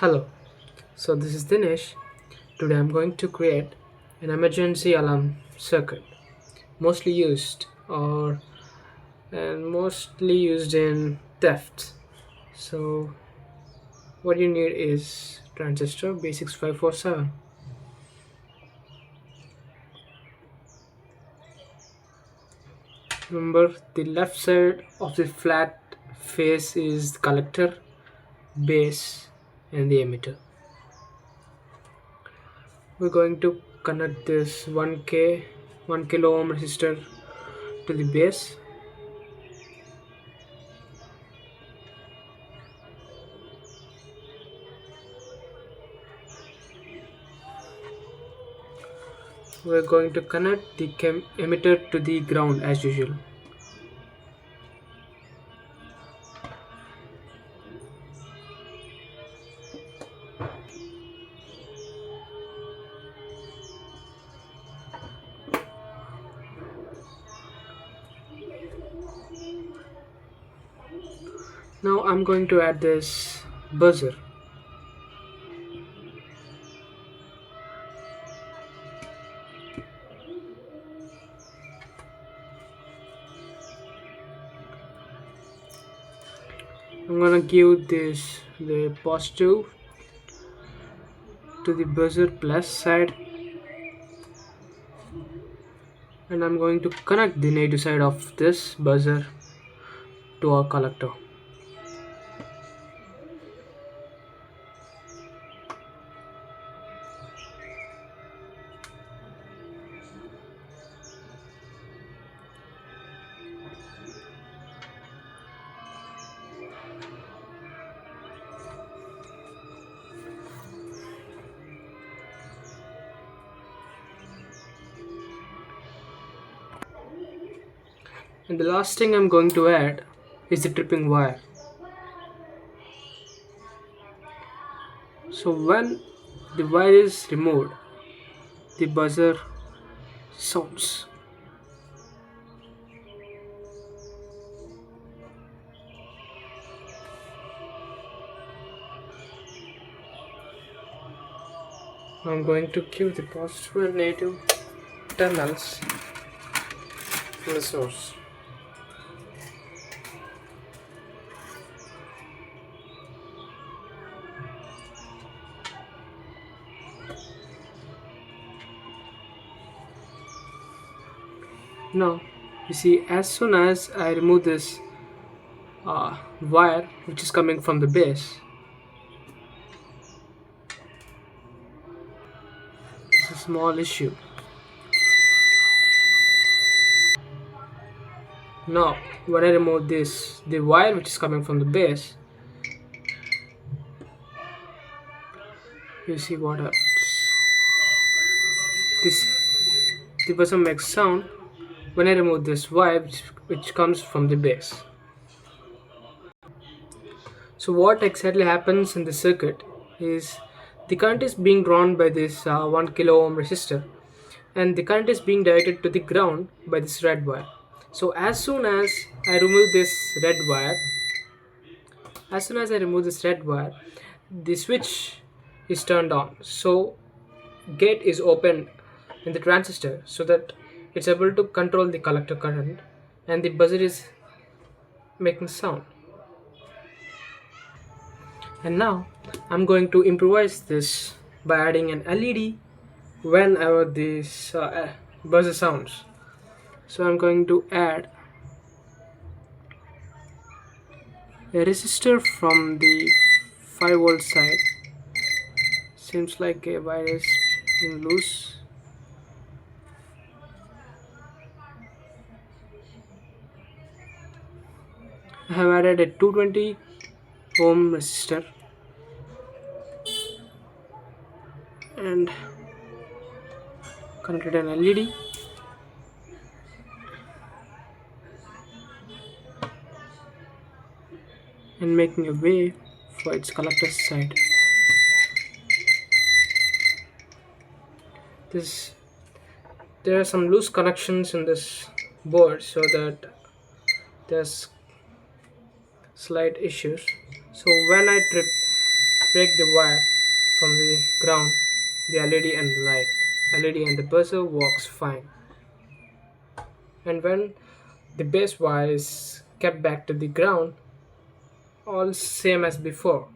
Hello, so this is Dinesh. Today I'm going to create an emergency alarm circuit, mostly used or and mostly used in thefts. So what you need is transistor B6547. Remember the left side of the flat face is the collector, base and the emitter. We're going to connect this 1 kilo ohm resistor to the base. We're going to connect the emitter to the ground as usual. Now I'm going to add this buzzer. I'm gonna give this the positive to the buzzer plus side, and I'm going to connect the negative side of this buzzer to our collector. And the last thing I'm going to add is the tripping wire. So when the wire is removed, the buzzer sounds. I'm going to give the positive and negative terminals from the source. Now, you see, as soon as I remove this wire which is coming from the base, it's a small issue. Now, when I remove this, the wire which is coming from the base, you see what happens. This the buzzer makes sound when I remove this wire which comes from the base. So what exactly happens in the circuit is the current is being drawn by this 1 kilo ohm resistor, and the current is being directed to the ground by this red wire. So as soon as I remove this red wire, the switch is turned on. So gate is opened in the transistor so that it's able to control the collector current, and the buzzer is making sound. And now I'm going to improvise this by adding an LED whenever this buzzer sounds. So I'm going to add a resistor from the 5 volt side. Seems like a wire is being loose. I have added a 220 ohm resistor and connected an LED. And making a way for its collector side. There are some loose connections in this board, so that there's slight issues. So when I trip break the wire from the ground, the LED and the light. LED and the buzzer works fine. And when the base wire is kept back to the ground, all same as before.